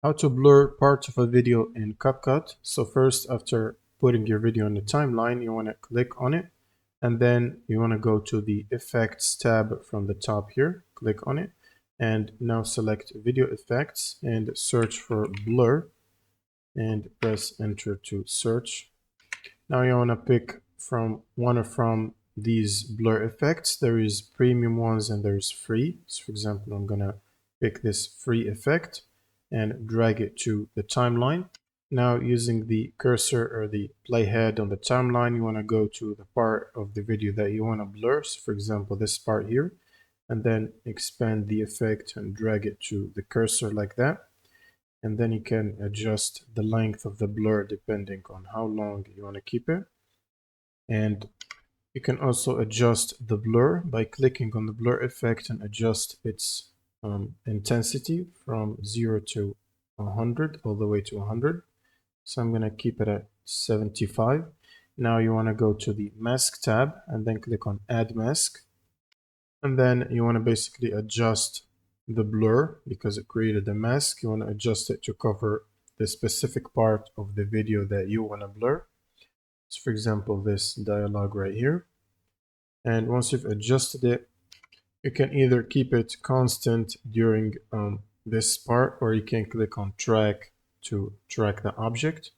How to blur parts of a video in CapCut. So first, after putting your video in the timeline, you want to click on it, and then you want to go to the Effects tab from the top here. Click on it, and now select Video Effects and search for Blur, and press Enter to search. Now you want to pick from these blur effects. There is premium ones and there's free. So for example, I'm gonna pick this free effect and drag it to the timeline. Now using the cursor or the playhead on the timeline, you want to go to the part of the video that you want to blur. So for example, this part here, and then expand the effect and drag it to the cursor like that. And then you can adjust the length of the blur depending on how long you want to keep it. And you can also adjust the blur by clicking on the blur effect and adjust its intensity from 0 to 100 all the way to 100. So I'm going to keep it at 75. Now you want to go to the mask tab and then click on add mask. And then you want to basically adjust the blur because it created a mask. You want to adjust it to cover the specific part of the video that you want to blur. So for example, this dialogue right here. And once you've adjusted it, you can either keep it constant during this part, or you can click on track to track the object.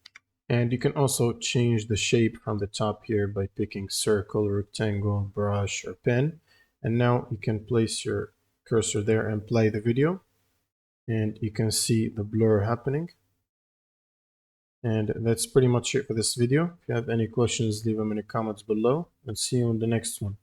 And you can also change the shape from the top here by picking circle, rectangle, brush, or pen. And now you can place your cursor there and play the video. And you can see the blur happening. And that's pretty much it for this video. If you have any questions, leave them in the comments below, and see you in the next one.